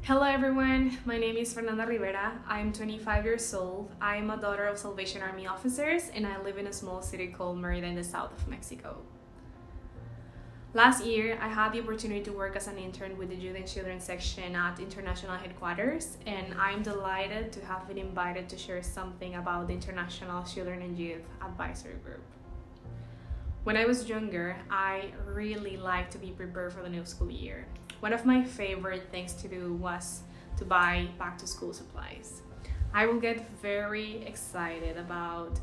Hello everyone, my name is Fernanda Rivera. I'm 25 years old. I'm a daughter of Salvation Army officers and I live in a small city called Merida in the south of Mexico. Last year, I had the opportunity to work as an intern with the Youth and Children section at International Headquarters, and I'm delighted to have been invited to share something about the International Children and Youth Advisory Group. When I was younger, I really liked to be prepared for the new school year. One of my favorite things to do was to buy back to school supplies. I will get very excited about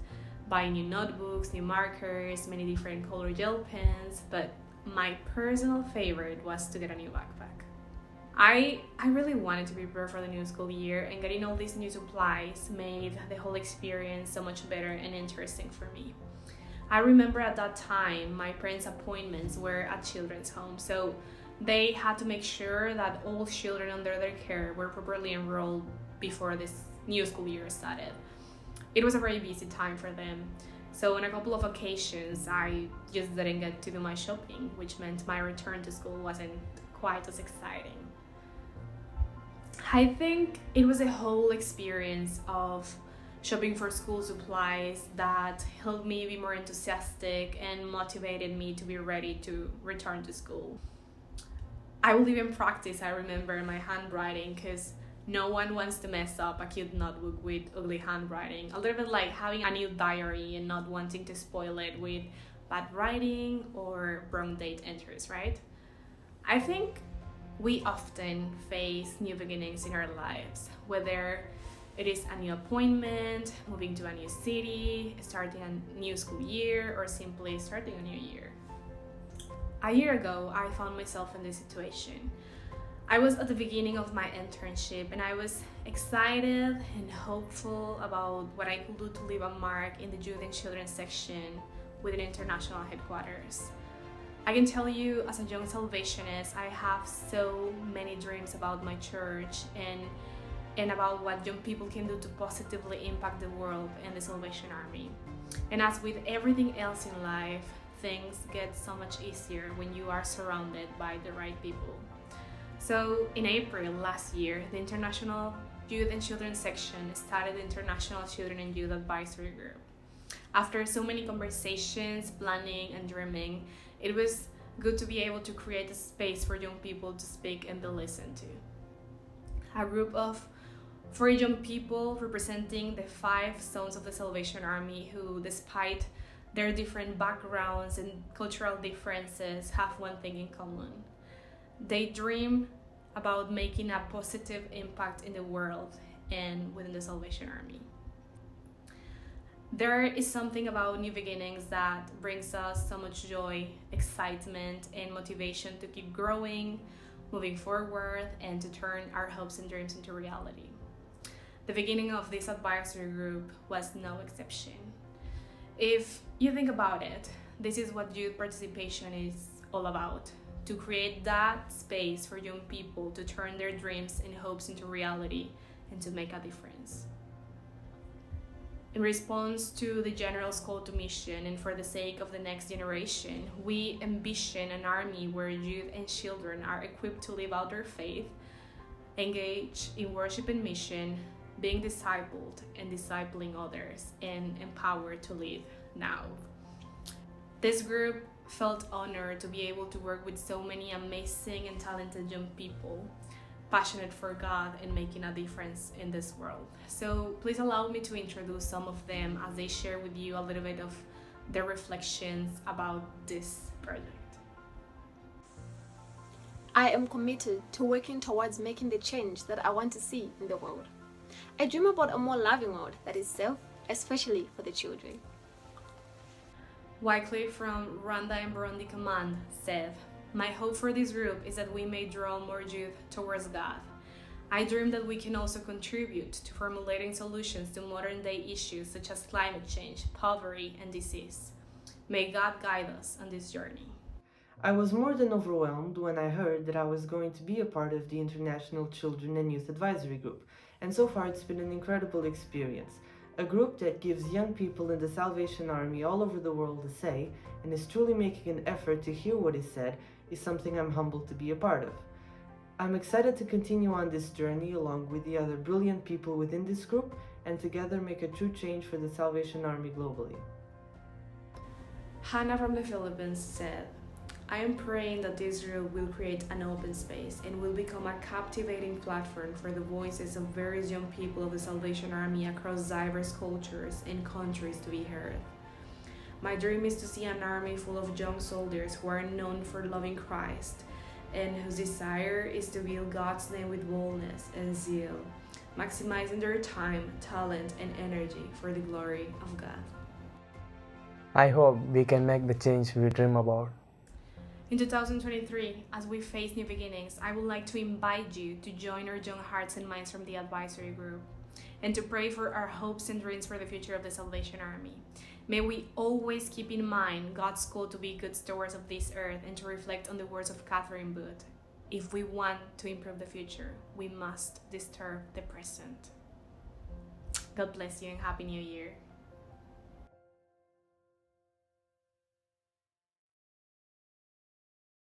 buying new notebooks, new markers, many different color gel pens, but my personal favorite was to get a new backpack. I really wanted to be prepared for the new school year, and getting all these new supplies made the whole experience so much better and interesting for me. I remember at that time my parents' appointments were at children's homes, so they had to make sure that all children under their care were properly enrolled before this new school year started. It was a very busy time for them, so on a couple of occasions I just didn't get to do my shopping, which meant my return to school wasn't quite as exciting. I think it was a whole experience of shopping for school supplies that helped me be more enthusiastic and motivated me to be ready to return to school. I would even practice, I remember, my handwriting because no one wants to mess up a cute notebook with ugly handwriting. A little bit like having a new diary and not wanting to spoil it with bad writing or wrong date entries, right? I think we often face new beginnings in our lives, whether it is a new appointment, moving to a new city, starting a new school year, or simply starting a new year. A year ago, I found myself in this situation. I was at the beginning of my internship and I was excited and hopeful about what I could do to leave a mark in the Youth and Children section within International Headquarters. I can tell you, as a young Salvationist, I have so many dreams about my church and about what young people can do to positively impact the world and the Salvation Army. And as with everything else in life, things get so much easier when you are surrounded by the right people. So in April last year, the International Youth and Children section started the International Children and Youth Advisory Group. After so many conversations, planning, and dreaming, it was good to be able to create a space for young people to speak and be listened to. A group of 4 young people representing the 5 sons of the Salvation Army who, despite their different backgrounds and cultural differences, have one thing in common. They dream about making a positive impact in the world and within the Salvation Army. There is something about new beginnings that brings us so much joy, excitement, and motivation to keep growing, moving forward, and to turn our hopes and dreams into reality. The beginning of this advisory group was no exception. If you think about it, this is what youth participation is all about: to create that space for young people to turn their dreams and hopes into reality and to make a difference. In response to the General's call to mission and for the sake of the next generation, we envision an army where youth and children are equipped to live out their faith, engage in worship and mission, being discipled and discipling others, and empowered to live now. This group felt honored to be able to work with so many amazing and talented young people, passionate for God and making a difference in this world. So please allow me to introduce some of them as they share with you a little bit of their reflections about this project. I am committed to working towards making the change that I want to see in the world. I dream about a more loving world that is safe, especially for the children. Wycliffe from Rwanda and Burundi Command said, "My hope for this group is that we may draw more youth towards God. I dream that we can also contribute to formulating solutions to modern day issues such as climate change, poverty, and disease. May God guide us on this journey." I was more than overwhelmed when I heard that I was going to be a part of the International Children and Youth Advisory Group, and so far it's been an incredible experience. A group that gives young people in the Salvation Army all over the world a say and is truly making an effort to hear what is said is something I'm humbled to be a part of. I'm excited to continue on this journey along with the other brilliant people within this group and together make a true change for the Salvation Army globally. Hannah from the Philippines said, I am praying that Israel will create an open space and will become a captivating platform for the voices of various young people of the Salvation Army across diverse cultures and countries to be heard. My dream is to see an army full of young soldiers who are known for loving Christ and whose desire is to build God's name with boldness and zeal, maximizing their time, talent, and energy for the glory of God. I hope we can make the change we dream about. In 2023, as we face new beginnings, I would like to invite you to join our young hearts and minds from the advisory group and to pray for our hopes and dreams for the future of the Salvation Army. May we always keep in mind God's call to be good stewards of this earth and to reflect on the words of Catherine Booth. If we want to improve the future, we must disturb the present. God bless you and Happy New Year.